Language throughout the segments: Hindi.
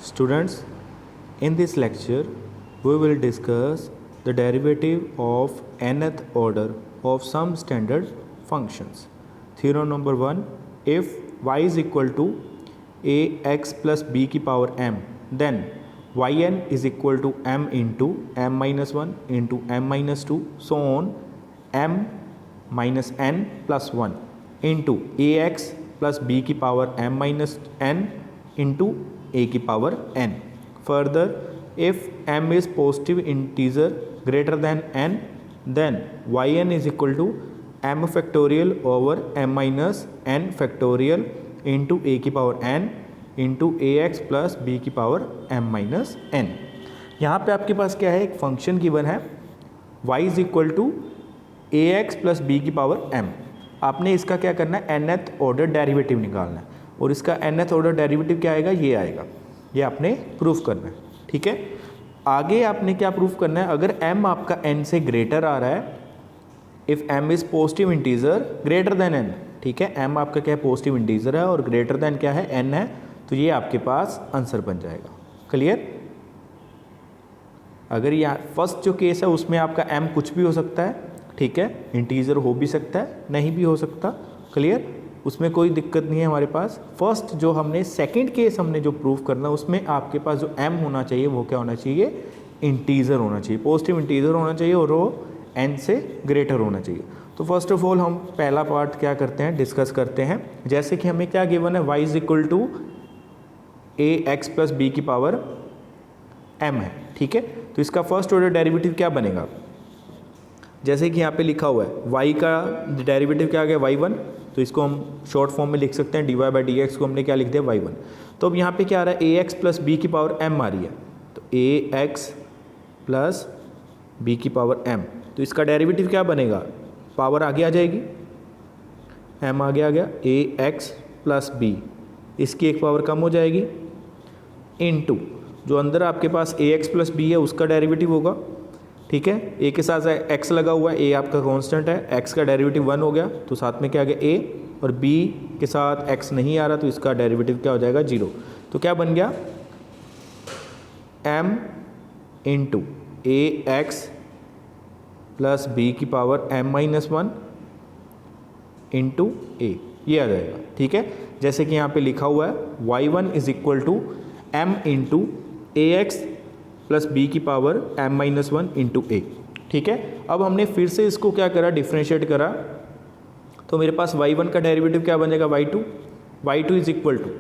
Students, in this lecture, we will discuss the derivative of nth order of some standard functions. Theorem number 1, if y is equal to ax plus b की power m, then yn is equal to m into m minus 1 into m minus 2, so on m minus n plus 1 into ax plus b की power m minus n into a की power n. Further, if m is positive integer greater than n, then yn is equal to m factorial over m minus n factorial into a की power n into ax plus b की पावर m माइनस n. यहाँ पे आपके पास क्या है, एक फंक्शन गिवन है y is equal to a x plus b की पावर m. आपने इसका क्या करना है, nth ऑर्डर डेरिवेटिव निकालना है और इसका nth ऑर्डर डेरिवेटिव क्या आएगा, ये आएगा. ये आपने प्रूफ करना है. ठीक है, आगे आपने क्या प्रूफ करना है, अगर m आपका n से ग्रेटर आ रहा है, if m is positive integer greater than n. ठीक है, m आपका क्या है, पॉजिटिव इंटीजर है और ग्रेटर देन क्या है, n है, तो ये आपके पास आंसर बन जाएगा. क्लियर. अगर यहाँ फर्स्ट जो केस है उसमें आपका m कुछ भी हो सकता है. ठीक है, इंटीजर हो भी सकता है, नहीं भी हो सकता. क्लियर, उसमें कोई दिक्कत नहीं है हमारे पास. फर्स्ट जो हमने सेकंड केस हमने जो प्रूफ करना, उसमें आपके पास जो m होना चाहिए वो क्या होना चाहिए, इंटीजर होना चाहिए, पॉजिटिव इंटीजर होना चाहिए और वो n से ग्रेटर होना चाहिए. तो फर्स्ट ऑफ ऑल हम पहला पार्ट क्या करते हैं, डिस्कस करते हैं. जैसे कि हमें क्या गिवन है, y is equal to a x plus b की पावर m है. ठीक है, तो इसका फर्स्ट ऑर्डर डेरिवेटिव क्या बनेगा, जैसे कि यहाँ पे लिखा हुआ है y का डेरिवेटिव क्या आ गया, y1. तो इसको हम शॉर्ट फॉर्म में लिख सकते हैं, dy बाई डी एक्स को हमने क्या लिख दिया, y1. तो अब यहाँ पे क्या आ रहा है, ए एक्स प्लस बी की पावर m आ रही है, तो ए एक्स प्लस बी की पावर m. तो इसका डेरिवेटिव क्या बनेगा, पावर आगे आ जाएगी, m आगे आ गया, ए एक्स प्लस बी, इसकी एक पावर कम हो जाएगी, इनटू जो अंदर आपके पास ए एक्स प्लस बी है उसका डेरिवेटिव होगा. ठीक है, ए के साथ एक्स लगा हुआ है, ए आपका कांस्टेंट है, एक्स का डेरिवेटिव 1 हो गया, तो साथ में क्या आ गया ए, और बी के साथ एक्स नहीं आ रहा तो इसका डेरिवेटिव क्या हो जाएगा, 0. तो क्या बन गया, m into a x plus b की पावर m माइनस 1 इंटू ए, ये आ जाएगा. ठीक है, जैसे कि यहाँ पे लिखा हुआ है y1 is equal to m into a x plus b की power m minus 1 into a. ठीक है, अब हमने फिर से इसको क्या करा, डिफ्रेंशिएट करा, तो मेरे पास y1 का डेरिवेटिव क्या बनेगा, y2 is equal to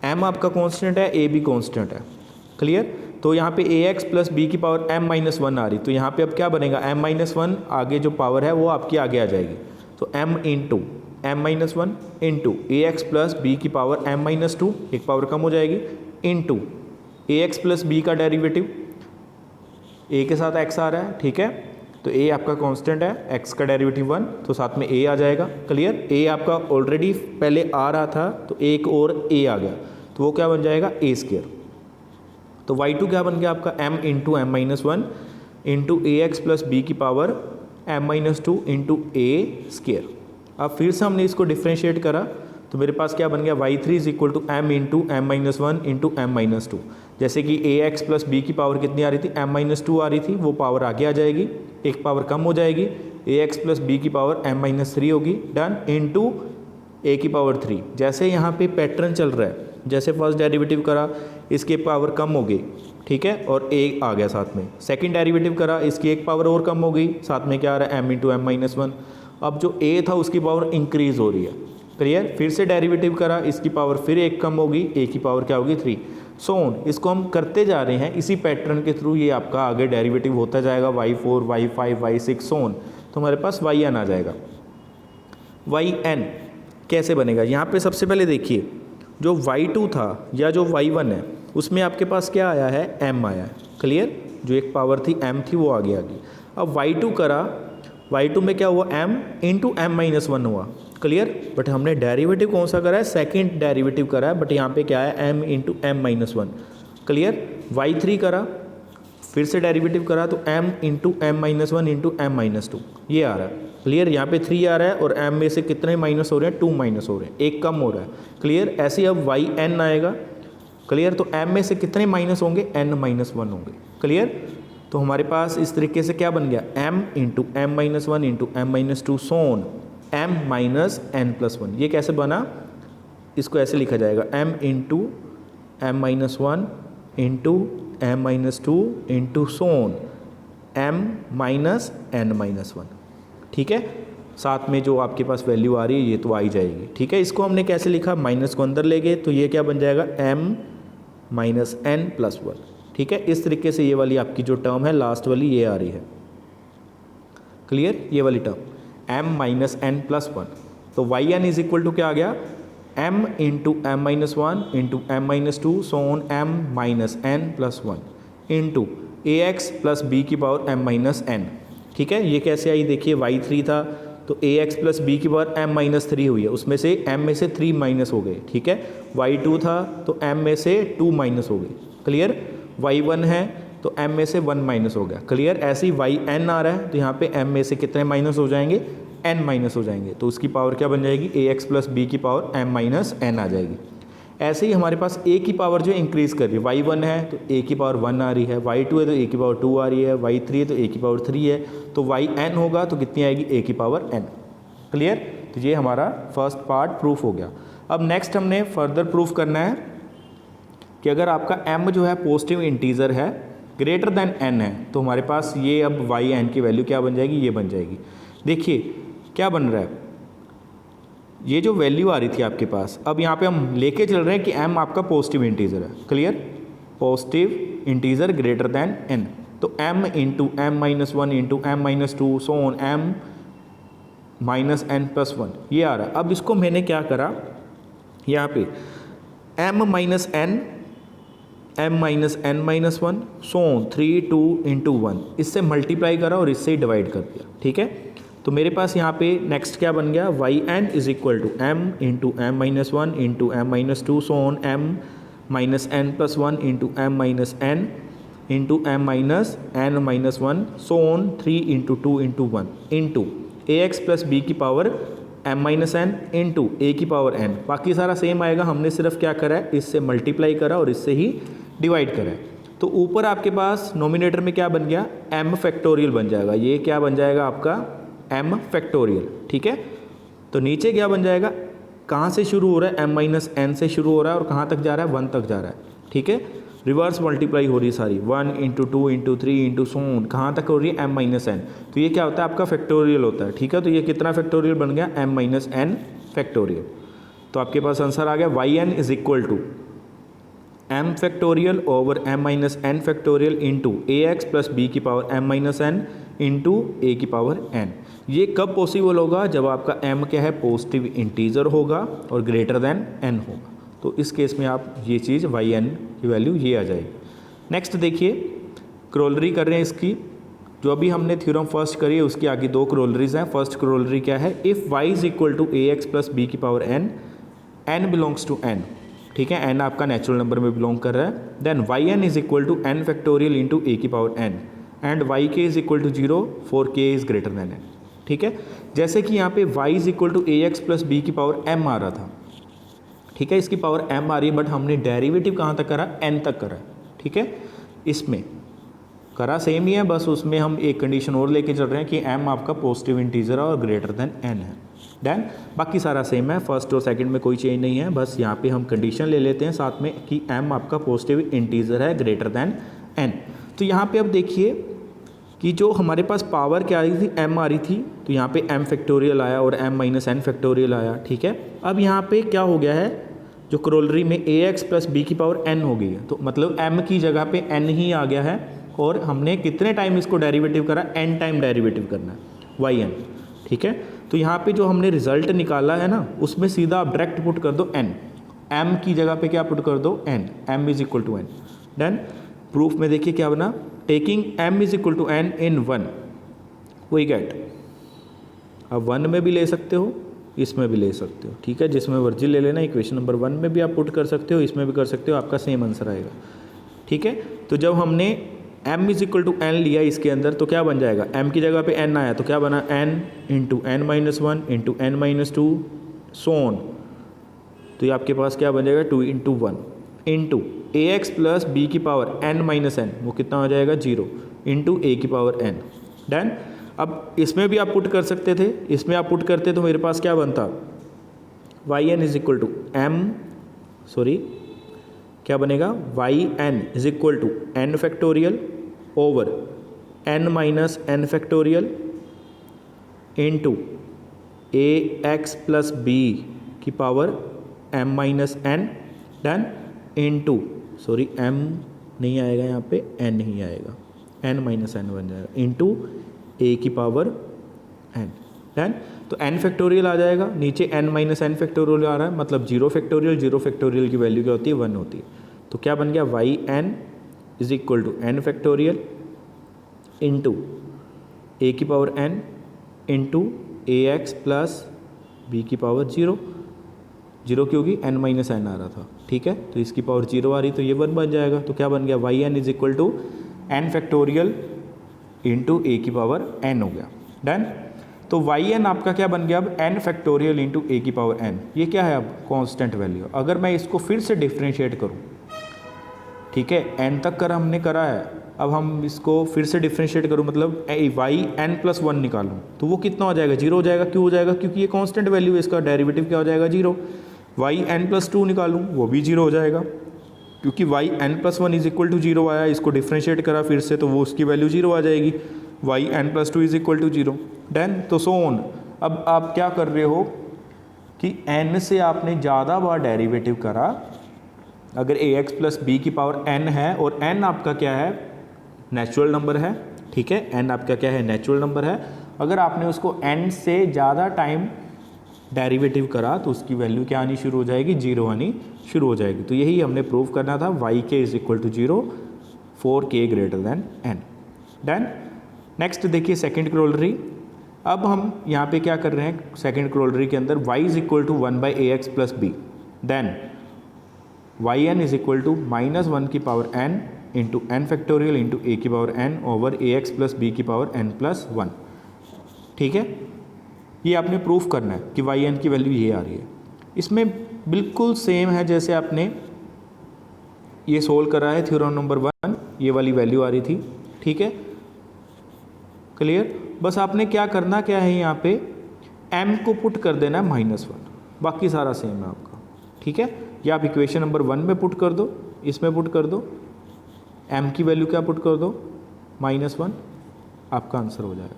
m आपका कांस्टेंट है, a भी कांस्टेंट है. क्लियर. तो यहाँ पे ए एक्स प्लस बी की पावर m माइनस 1 आ रही, तो यहाँ पे अब क्या बनेगा, m माइनस 1 आगे जो पावर है वो आपकी आगे आ जाएगी, तो m into m minus 1 into a x plus b की पावर m माइनस 2, एक पावर कम हो जाएगी, into a x plus b का डेरिवेटिव, ए के साथ x आ रहा है. ठीक है, तो a आपका कांस्टेंट है, x का डेरिवेटिव 1, तो साथ में a आ जाएगा. क्लियर. a आपका ऑलरेडी पहले आ रहा था, तो एक और a आ गया, तो वो क्या बन जाएगा, a स्क्वायर. तो y2 क्या बन गया आपका, m into m minus 1 into a x plus b की power m minus 2 into a square. अब फिर से हमने इसको डिफ्रेंशिएट करा, तो मेरे पास क्या बन गया, y3 is equal to m into m minus 1 into m minus 2. जैसे कि ए एक्स प्लस बी की पावर कितनी आ रही थी, m माइनस 2 आ रही थी, वो पावर आगे आ जाएगी, एक पावर कम हो जाएगी, ए एक्स प्लस बी की पावर m माइनस 3 होगी, डन, इंटू ए की पावर 3. जैसे यहाँ पे पैटर्न चल रहा है, जैसे फर्स्ट डेरिवेटिव करा इसकी पावर कम हो गई, ठीक है, और ए आ गया साथ में. सेकंड डेरिवेटिव करा, इसकी एक पावर और कम हो गई, साथ में क्या आ रहा है, m इंटू एम माइनस 1. अब जो a था उसकी पावर इंक्रीज हो रही है. क्लियर. फिर से डेरिवेटिव करा, इसकी पावर फिर एक कम होगी, a की पावर क्या होगी, 3. सो ऑन, इसको हम करते जा रहे हैं इसी पैटर्न के थ्रू, ये आपका आगे डेरिवेटिव होता जाएगा, y4 y5 y6 so on. तो हमारे पास yn आ जाएगा. yn कैसे बनेगा, यहाँ पे सबसे पहले देखिए, जो y2 था या जो y1 है उसमें आपके पास क्या आया है, m आया है. क्लियर. जो एक पावर थी m थी वो आगे आ गई. अब y2 करा, y2 में क्या हुआ, m इंटू एम माइनस 1 हुआ. क्लियर. बट हमने डेरिवेटिव कौन सा करा है, सेकंड डेरिवेटिव करा है, बट यहाँ पे क्या है, m into m minus 1. Clear. y3 करा, फिर से डेरिवेटिव करा, तो m into m minus 1 into m minus 2, ये आ रहा है. क्लियर. यहाँ पे 3 आ रहा है और m में से कितने माइनस हो रहे हैं, 2 माइनस हो रहे हैं, एक कम हो रहा है. क्लियर. ऐसे अब yn आएगा, क्लियर। तो m में से कितने माइनस होंगे, n-1 होंगे। क्लियर। तो हमारे पास इस तरीके से क्या बन गया, m into m-1 into m-2 so on m minus n+1। ये कैसे बना, इसको ऐसे लिखा जाएगा m into m-1 into m-2 into so on m minus n-1। ठीक है, साथ में जो आपके पास वैल्यू आ रही है ये तो आ ही जाएगी। ठीक है, इसको हमने कैसे लिखा, माइनस को अंदर ले गए तो ये क्या बन जाएगा, m माइनस n+1। ठीक है, इस तरीके से ये वाली आपकी जो टर्म है लास्ट वाली ये आ रही है। क्लियर, ये वाली टर्म m माइनस n+1। तो yn इज इक्वल टू क्या आ गया, m into m-1 into m-2 so on m minus n+1 into ax plus b की पावर m-n। ठीक है, ये कैसे आई, देखिए y3 था तो ax प्लस बी की पावर m-3 हुई है, उसमें से m में से 3 माइनस हो गए। ठीक है, y2 था तो m में से 2 माइनस हो गए। क्लियर, y1 है तो m में से 1 माइनस हो गया। क्लियर, ऐसे ही yn आ रहा है तो यहाँ पे m में से कितने माइनस हो जाएंगे, n माइनस हो जाएंगे, तो उसकी पावर क्या बन जाएगी, ax प्लस बी की पावर m-n आ जाएगी। ऐसे ही हमारे पास a की पावर जो इंक्रीज कर रही है, y1 है तो a की पावर 1 आ रही है, y2 है तो a की पावर 2 आ रही है, y3 है तो a की पावर 3 है, तो yn होगा तो कितनी आएगी, a की पावर n। क्लियर, तो ये हमारा फर्स्ट पार्ट प्रूफ हो गया। अब नेक्स्ट हमने फर्दर प्रूफ करना है कि अगर आपका m जो है पॉजिटिव इंटीजर है ग्रेटर देन n है तो हमारे पास ये अब yn की वैल्यू क्या बन जाएगी, ये बन जाएगी। देखिए क्या बन रहा है, ये जो वैल्यू आ रही थी आपके पास, अब यहाँ पे हम लेके चल रहे हैं कि m आपका पॉजिटिव इंटीजर है। Clear, positive integer greater than n, तो m into m-1 into m-2 so on m minus n+1 ये आ रहा है। अब इसको मैंने क्या करा, यहाँ पे m minus n m minus n-1 सोन 3 2 इंटू 1 इससे मल्टीप्लाई करा और इससे ही डिवाइड कर दिया। ठीक है, तो मेरे पास यहाँ पे नेक्स्ट क्या बन गया, yn is equal to m into m-1 into m-2 so on m minus n+1 into m-n into m-n-1 so on 3 into 2 into 1 into ax plus b की पावर m-n इंटू a की पावर n। बाकी सारा सेम आएगा, हमने सिर्फ क्या करा है, इससे मल्टीप्लाई करा और इससे ही डिवाइड करा है। तो ऊपर आपके पास नोमिनेटर में क्या बन गया, m फैक्टोरियल बन जाएगा, ये क्या बन जाएगा आपका m फैक्टोरियल। ठीक है, तो नीचे क्या बन जाएगा, कहाँ से शुरू हो रहा है, m-n से शुरू हो रहा है और कहाँ तक जा रहा है, 1 तक जा रहा है। ठीक है, रिवर्स मल्टीप्लाई हो रही है सारी, 1 इंटू 2 इंटू 3 इंटू सोन कहाँ तक हो रही है, m-n। तो ये क्या होता है, आपका फैक्टोरियल होता है। ठीक है, तो ये कितना फैक्टोरियल बन गया, m-n फैक्टोरियल। तो आपके पास आंसर आ गया yn is equal to m factorial over m-n factorial into ax plus b की पावर m-n इंटू a की पावर n। ये कब पॉसिबल होगा, जब आपका m क्या है, पॉजिटिव इंटीजर होगा और ग्रेटर देन n होगा। तो इस केस में आप ये चीज़ yn की वैल्यू ये आ जाएगी। नेक्स्ट देखिए, क्रोलरी कर रहे हैं इसकी, जो अभी हमने थ्योरम फर्स्ट करी है उसकी आगे 2 क्रोलरीज हैं। फर्स्ट क्रोलरी क्या है, if y is equal to ax plus b की power n belongs to n। ठीक है, n आपका नेचुरल नंबर में बिलोंग कर रहा है, then yn is equal to n factorial into a की power n and yk is equal to 0 for k is greater than n। ठीक है, जैसे कि यहाँ पे y is equal to ax plus b की पावर m आ रहा था। ठीक है, इसकी पावर m आ रही है, बट हमने डेरिवेटिव कहाँ तक करा, n तक करा। ठीक है, इसमें करा सेम ही है, बस उसमें हम एक कंडीशन और लेके चल रहे हैं कि m आपका पॉजिटिव इंटीजर है और ग्रेटर देन n है। डन, बाकी सारा सेम है, फर्स्ट और सेकंड में कोई चेंज नहीं है, बस यहाँ पे हम कंडीशन ले लेते हैं साथ में कि m आपका पॉजिटिव इंटीजर है ग्रेटर देन n। तो यहाँ पे अब देखिए कि जो हमारे पास पावर क्या आ रही थी, m आ रही थी, तो यहाँ पे m फैक्टोरियल आया और m-n फैक्टोरियल आया। ठीक है, अब यहाँ पे क्या हो गया है, जो क्रोलरी में ax प्लस बी की पावर n हो गई है, तो मतलब m की जगह पे n ही आ गया है और हमने कितने टाइम इसको डेरिवेटिव करा, n टाइम डेरिवेटिव करना है yn। ठीक है, तो यहाँ पे जो हमने रिजल्ट निकाला है ना, उसमें सीधा आप डायरेक्ट पुट कर दो n, m की जगह पे क्या पुट कर दो, n, m is equal to n। Done, proof में देखिए क्या बना, taking m is equal to n in 1 we get, अब 1 में भी ले सकते हो, इसमें भी ले सकते हो। ठीक है, जिसमें मर्जी ले लेना, इक्वेशन नंबर 1 में भी आप पुट कर सकते हो, इसमें भी कर सकते हो, आपका सेम आंसर आएगा। ठीक है, तो जब हमने m is equal to n लिया इसके अंदर तो क्या बन जाएगा, m की जगह पे n आया तो क्या बना, n into n-1 into n-2 सोन, तो ये आपके पास क्या बन जाएगा, 2 into 1 into a x plus b की पावर एन माइनस एन, वो कितना हो जाएगा 0 इंटू ए की पावर एन। डन। अब इसमें भी आप पुट कर सकते थे, इसमें आप पुट करते तो मेरे पास क्या बनता, y n is equal to क्या बनेगा, y n is equal to n factorial over n minus n factorial into a x plus b की power m minus n, done, into m नहीं आएगा यहाँ पे, एन ही आएगा, एन माइनस एन बन जाएगा, इंटू ए की पावर एन, डन। तो एन फैक्टोरियल आ जाएगा, नीचे एन माइनस एन फैक्टोरियल आ रहा है, मतलब जीरो फैक्टोरियल की वैल्यू क्या होती है, 1 होती है। तो क्या बन गया, y n is equal to n factorial into a की power n into a x plus b की पावर 0 क्योंकि एन माइनस एन आ रहा था, ठीक है, तो इसकी पावर 0 आ रही, तो ये 1 बन जाएगा। तो क्या बन गया, y n is equal to n factorial into a की पावर एन हो गया, डन। तो वाई एन आपका क्या बन गया, अब एन फैक्टोरियल इंटू ए की पावर एन, ये क्या है अब कांस्टेंट वैल्यू। अगर मैं इसको फिर से डिफ्रेंशिएट करूँ, ठीक है, एन तक कर हमने करा है, अब हम इसको फिर से डिफ्रेंशिएट करूँ, मतलब वाई एन प्लस 1 निकालूँ, तो वो कितना हो जाएगा, 0 हो जाएगा। क्यों हो जाएगा, क्योंकि ये कांस्टेंट वैल्यू है, इसका डेरिवेटिव क्या हो जाएगा, 0। वाई एन प्लस 2 निकालूँ, वो भी 0 हो जाएगा, क्योंकि y n plus 1 is equal to 0 आया, इसको डिफ्रेंशिएट करा फिर से, तो वो उसकी वैल्यू 0 आ जाएगी, y n plus 2 is equal to 0, done. तो सो ऑन। अब आप क्या कर रहे हो कि n से आपने ज़्यादा बार डेरिवेटिव करा, अगर ए एक्स प्लस बी की पावर n है, और n आपका क्या है, नेचुरल नंबर है, ठीक है, n आपका क्या है, नेचुरल नंबर है। अगर आपने उसको n से ज़्यादा टाइम डेरिवेटिव करा तो उसकी वैल्यू क्या आनी शुरू हो जाएगी, 0 आनी शुरू हो जाएगी। तो यही हमने प्रूव करना था, वाई के इज इक्वल टू 0 फॉर के greater than n, done. Next देखिए सेकेंड क्रोलरी। अब हम यहाँ पे क्या कर रहे हैं, सेकेंड क्रोलरी के अंदर y is equal to 1 by a x plus b, then y n is equal to -1 की power n into n factorial into a की power n over a x plus b की पावर n प्लस 1, ठीक है। ये आपने प्रूफ करना है कि वाई एन की वैल्यू ये आ रही है। इसमें बिल्कुल सेम है जैसे आपने ये सोल्व करा है थ्योरम नंबर 1, ये वाली वैल्यू आ रही थी, ठीक है, क्लियर। बस आपने क्या करना क्या है, यहाँ पे m को पुट कर देना है -1, बाकी सारा सेम है आपका, ठीक है। या आप इक्वेशन नंबर 1 में पुट कर दो, इसमें पुट कर दो, m की वैल्यू क्या पुट कर दो, -1, आपका आंसर हो जाएगा,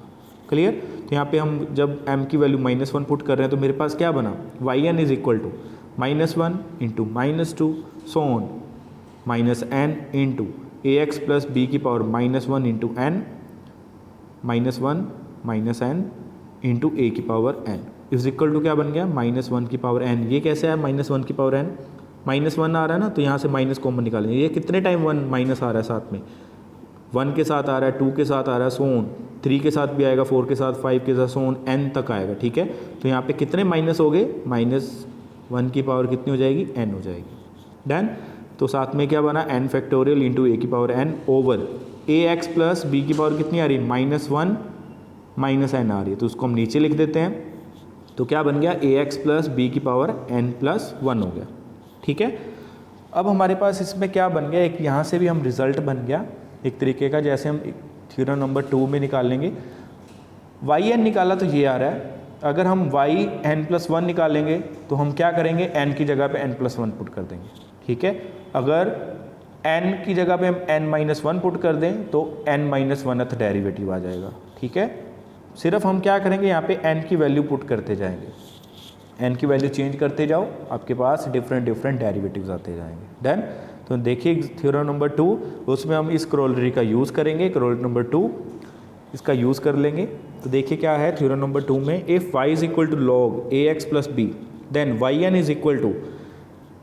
क्लियर। तो यहाँ पे हम जब m की वैल्यू -1 पुट कर रहे हैं तो मेरे पास क्या बना, y n is equal to -1 into -2 so on -n into a x plus b की power -1 into n -n into a की power n is equal to क्या बन गया, -1 की पावर n। ये कैसे है, -1 की पावर n, -1 आ रहा है ना, तो यहाँ से माइनस कॉमन निकालेंगे। ये कितने टाइम 1 माइनस आ रहा है साथ में, 1 के साथ आ रहा है, 2 के साथ आ रहा है, सो ऑन 3 के साथ भी आएगा, 4 के साथ, 5 के साथ, सो ऑन n तक आएगा, ठीक है। तो यहाँ पे कितने माइनस हो गए, -1 की पावर कितनी हो जाएगी, n हो जाएगी, डन। तो साथ में क्या बना, n फैक्टोरियल इंटू ए की power n over a x plus b की पावर कितनी आ रही है, -1 -n आ रही है, तो उसको हम नीचे लिख देते हैं। तो क्या बन गया, ए एक्स प्लस बी की पावर n प्लस 1 हो गया, ठीक है। अब हमारे पास इसमें क्या बन गया, एक यहाँ से भी हम रिजल्ट बन गया एक तरीके का, जैसे हम थ्योरम नंबर 2 में निकालेंगे, वाई एन निकाला तो ये आ रहा है। अगर हम वाई एन प्लस 1 निकालेंगे तो हम क्या करेंगे, n की जगह पे n प्लस 1 पुट कर देंगे, ठीक है। अगर n की जगह पे हम n माइनस 1 पुट कर दें तो n माइनस 1th डेरिवेटिव आ जाएगा, ठीक है। सिर्फ हम क्या करेंगे, यहाँ पे n की वैल्यू पुट करते जाएंगे, n की वैल्यू चेंज करते जाओ, आपके पास डिफरेंट डेरिवेटिव्स आते जाएंगे, डन। तो देखिए थ्योरम नंबर 2, उसमें हम इस क्रोलरी का यूज़ करेंगे, क्रोलरी नंबर 2 इसका यूज़ कर लेंगे। तो देखिए क्या है थ्योरम नंबर 2 में, if y is equal to log a x plus b, then y n is equal to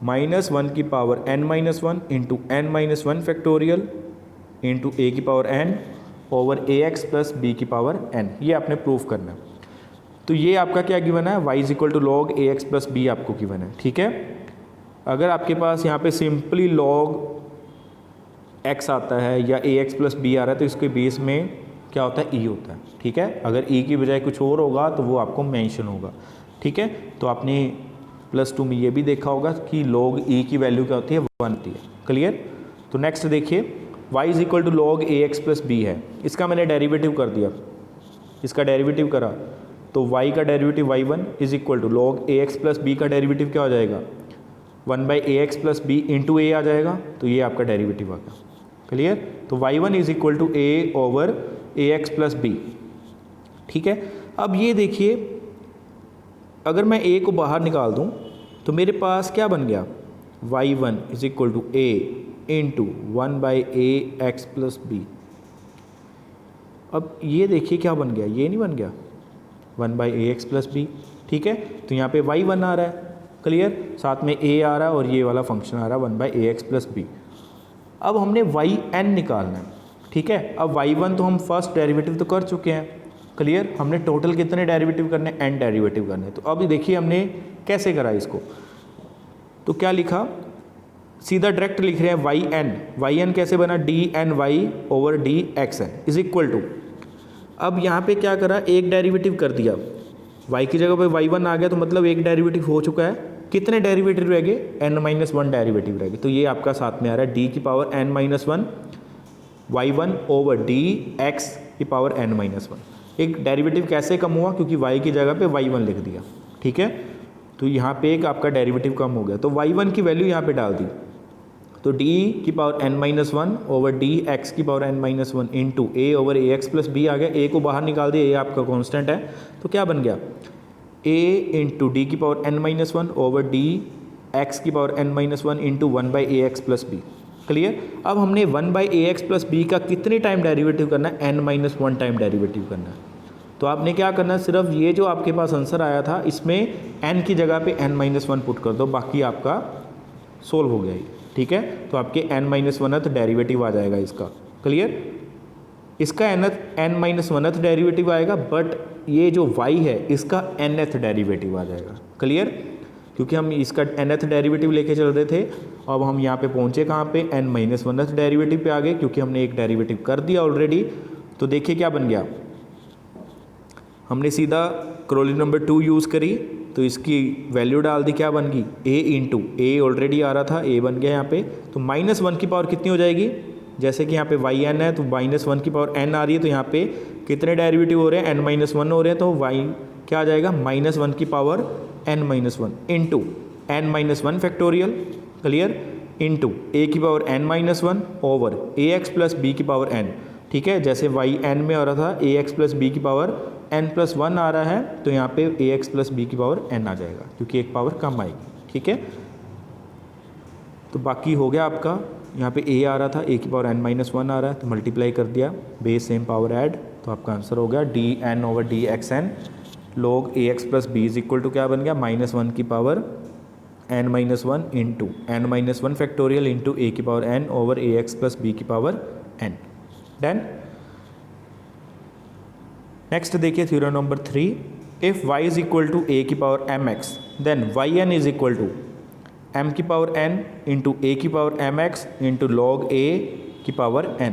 -1 की power n-1 into n-1 factorial into a की power n over a x plus b की पावर n, ये आपने प्रूफ करना है। तो ये आपका क्या गिवन है, y is equal to log a x plus b आपको गिवन है, ठीक है। अगर आपके पास यहाँ पे सिंपली लॉग x आता है या ए एक्स प्लस बी आ रहा है तो इसके बेस में क्या होता है, e होता है, ठीक है। अगर e की बजाय कुछ और होगा तो वो आपको मेंशन होगा, ठीक है। तो आपने +2 में ये भी देखा होगा कि log e की वैल्यू क्या होती है 1 होती है। क्लियर। तो नेक्स्ट देखिए y is equal to log a x plus b है, इसका मैंने डेरिवेटिव कर दिया, इसका डेरिवेटिव करा तो y का derivative y1 is equal to log a x plus b का डेरिवेटिव क्या हो जाएगा 1/ax plus b into a आ जाएगा, तो ये आपका डेरिवेटिव आ गया। क्लियर। तो y1 is equal to a over a x plus b. ठीक है। अब ये देखिए अगर मैं a को बाहर निकाल दूं तो मेरे पास क्या बन गया y1 is equal to a into 1/ax plus b. अब ये देखिए क्या बन गया, ये नहीं बन गया 1/ax प्लस बी। ठीक है। तो यहाँ पे y1 आ रहा है, क्लियर, साथ में a आ रहा है और ये वाला फंक्शन आ रहा है 1/ax प्लस बी। अब हमने yn निकालना है। ठीक है। अब y1 तो हम फर्स्ट डेरिवेटिव तो कर चुके हैं, क्लियर। हमने टोटल कितने डेरिवेटिव करने हैं, n डेरिवेटिव करने हैं। तो अब देखिए हमने कैसे करा इसको, तो क्या लिखा, सीधा डायरेक्ट लिख रहे हैं yn कैसे बना dny over dxn is equal to, अब यहाँ पे क्या करा, एक डेरिवेटिव कर दिया, y की जगह पे y1 आ गया, तो मतलब एक डेरिवेटिव हो चुका है। कितने डेरिवेटिव रह गए, n-1 डेरिवेटिव रह गए। तो ये आपका साथ में आ रहा है d की power n-1 y1 over dx की पावर n-1। एक डेरिवेटिव कैसे कम हुआ, क्योंकि y की जगह पे y1 लिख दिया। ठीक है। तो यहाँ पे एक आपका डेरिवेटिव कम हो गया, तो y1 की वैल्यू यहाँ पे डाल दी, तो d की पावर n-1 ओवर dx की power n-1 into A over a x plus B आ गया। a को बाहर निकाल दिया, a आपका कांस्टेंट है, तो क्या बन गया a इंटू डी की power n-1 over d x की power n-1 into 1/ax plus b. Clear. अब हमने 1/ax प्लस बी का कितने टाइम डेरिवेटिव करना है, n-1 टाइम डेरिवेटिव करना है। तो आपने क्या करना है, सिर्फ ये जो आपके पास आंसर आया था इसमें n की जगह पे n-1 पुट कर दो, बाकी आपका सोल्व हो गया ये। ठीक है। तो आपके n-1th डेरिवेटिव आ जाएगा इसका। क्लियर। इसका n-1th डेरिवेटिव आएगा, बट ये जो y है इसका nth डेरिवेटिव आ जाएगा। क्लियर। क्योंकि हम इसका nth डेरिवेटिव लेके चल रहे थे, अब हम यहाँ पे पहुँचे कहाँ पे, n-1th डेरिवेटिव पे आ गए, क्योंकि हमने एक डेरिवेटिव कर दिया ऑलरेडी। तो देखिए क्या बन गया, हमने सीधा क्रोली नंबर 2 यूज़ करी, तो इसकी वैल्यू डाल दी, क्या बन गई a इंटू ए ऑलरेडी आ रहा था, a बन गया यहाँ पे। तो -1 की पावर कितनी हो जाएगी, जैसे कि यहाँ पे yn है तो -1 की पावर n आ रही है, तो यहाँ पे कितने डेरिवेटिव हो रहे हैं, n-1 हो रहे हैं, तो y क्या आ जाएगा -1 की power n-1 into n-1 factorial. Clear. Into a की power n-1 over ax plus b की पावर n। ठीक है। जैसे yn में आ रहा था ax प्लस बी की पावर n+1 आ रहा है, तो यहाँ पे ax प्लस बी की पावर n आ जाएगा, क्योंकि एक पावर कम आएगी। ठीक है। तो बाकी हो गया आपका, यहाँ पे a आ रहा था, a की पावर n-1 आ रहा है, तो मल्टीप्लाई कर दिया, बेस सेम पावर ऐड, तो आपका आंसर हो गया dn over dxn log ax plus b is equal to क्या बन गया, -1 की power n-1 into n-1 factorial into a की power n over ax plus b की पावर n। डन। नेक्स्ट देखिए theorem number 3, if y is equal to a की power mx then yn is equal to m की पावर n इंटू a की power mx into log a की पावर n।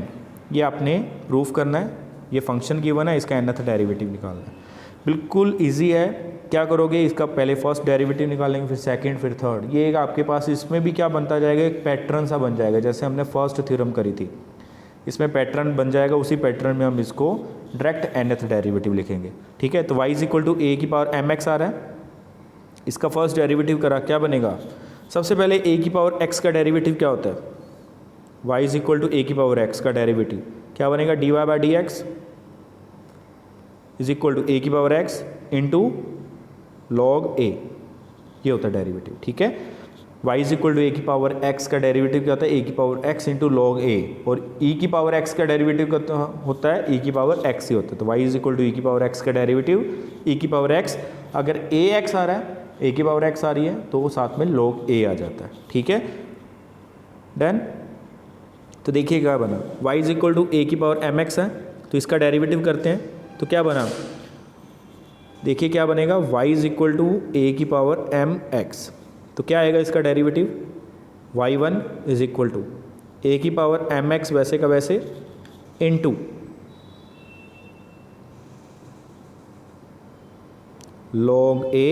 ये आपने प्रूफ करना है, ये फंक्शन गिवन है, इसका nth डेरिवेटिव निकालना है। बिल्कुल इजी है। क्या करोगे, इसका पहले फर्स्ट डेरिवेटिव निकालेंगे, फिर सेकंड, फिर थर्ड। ये आपके पास इसमें भी क्या बनता जाएगा, एक पैटर्न सा बन जाएगा, जैसे हमने फर्स्ट थ्योरम करी थी, इसमें पैटर्न बन जाएगा। उसी पैटर्न में हम इसको डायरेक्ट nth डेरिवेटिव लिखेंगे। ठीक है। तो y is equal to a की पावर mx आ रहा है, इसका फर्स्ट डेरिवेटिव करा, क्या बनेगा, सबसे पहले a की पावर x का डेरिवेटिव क्या होता है, y is equal to a की पावर x का डेरिवेटिव क्या बनेगा, dy/dx is equal to a की power x into log a, ये होता है डेरिवेटिव। ठीक है। y is equal to a की पावर x का डेरिवेटिव क्या होता है, a की power x into log a, और e की पावर x का डेरिवेटिव होता है e की पावर x ही होता है। तो y is equal to e की पावर x का डेरिवेटिव e की पावर x, अगर ax आ रहा है, a की पावर x आ रही है, तो वो साथ में log a आ जाता है। ठीक है। डन। तो देखिए क्या बना, y is equal to a की पावर mx है, तो इसका डेरिवेटिव करते हैं, तो क्या बना, देखिए क्या बनेगा, y is equal to a की पावर mx, तो क्या आएगा इसका derivative, y1 is equal to a की पावर mx वैसे का वैसे इंटू लॉग a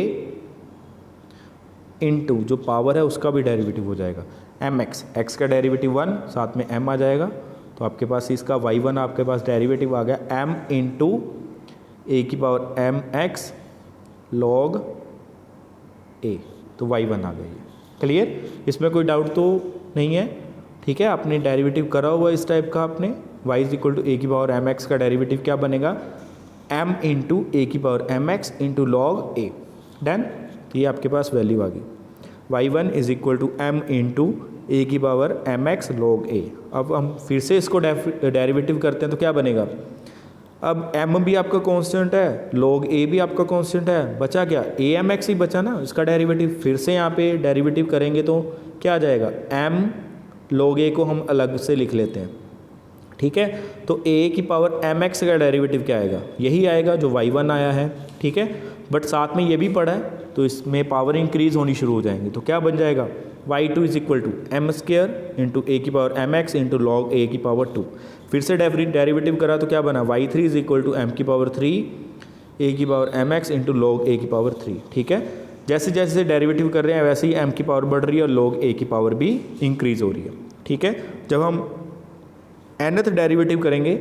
इनटू जो पावर है उसका भी डेरिवेटिव हो जाएगा एम एक्स, एक्स का डेरिवेटिव 1 साथ में m आ जाएगा, तो आपके पास इसका y1 आपके पास डेरिवेटिव आ गया m इंटू ए की पावर एम एक्स लॉग ए, तो y1 आ गई। क्लियर, इसमें कोई डाउट तो नहीं है? ठीक है, आपने डेरिवेटिव करा हुआ इस टाइप का, आपने y is equal to a की पावर एम एक्स का डेरिवेटिव क्या बनेगा m इंटू ए की power m x into log a. Done, तो ये आपके पास वैल्यू आ गई y1 is equal to m into a की power m x log a. अब हम फिर से इसको डेरिवेटिव करते हैं तो क्या बनेगा, अब m भी आपका कांस्टेंट है, log a भी आपका कांस्टेंट है, बचा क्या ए एम एक्स ही बचा ना, इसका डेरिवेटिव फिर से यहाँ पे डेरिवेटिव करेंगे तो क्या आ जाएगा m log a को हम अलग से लिख लेते हैं। ठीक है, तो a की पावर एम एक्स का डेरिवेटिव क्या आएगा, यही आएगा जो y1 आया है। ठीक है, बट साथ में ये भी पढ़ा है तो इसमें पावर इंक्रीज होनी शुरू हो जाएंगी, तो क्या बन जाएगा y2 is equal to m square into a की power m x into log a की पावर 2। फिर से डेरिवेटिव करा तो क्या बना y3 is equal to m की पावर 3 ए की power m x into log a की पावर 3। ठीक है, जैसे जैसे डेरिवेटिव कर रहे हैं वैसे ही m की पावर बढ़ रही है और log a की पावर भी इंक्रीज हो रही है। ठीक है, जब हम nth डेरिवेटिव करेंगे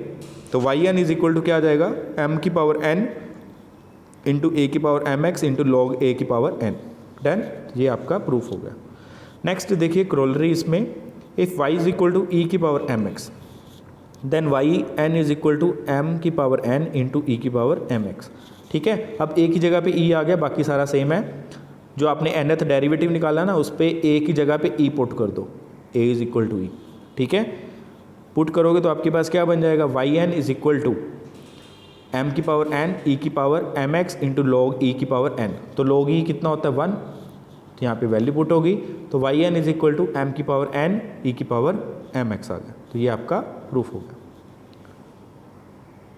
तो yn इज इक्वल टू क्या आ जाएगा m की पावर n इंटू ए की power m x into log a की पावर n। डन, ये आपका प्रूफ हो गया। नेक्स्ट देखिए क्रोलरी इसमें, if y is equal to e की power m x then y n is equal to m की पावर n इंटू ई की पावर एम एक्स। ठीक है, अब a की जगह पे e आ गया, बाकी सारा सेम है। जो आपने nth डेरिवेटिव निकाला ना उस पर a की जगह पे e पुट कर दो, a इज इक्वल टू ई। ठीक है, पुट करोगे तो आपके पास क्या बन जाएगा y n is equal to m की पावर n e की power m x into log e की पावर n। तो log e कितना होता है 1, तो यहाँ पे वैल्यू पुट होगी, तो y n is equal to m की पावर n e की पावर एम एक्स आ गया। तो ये आपका प्रूफ हो गया।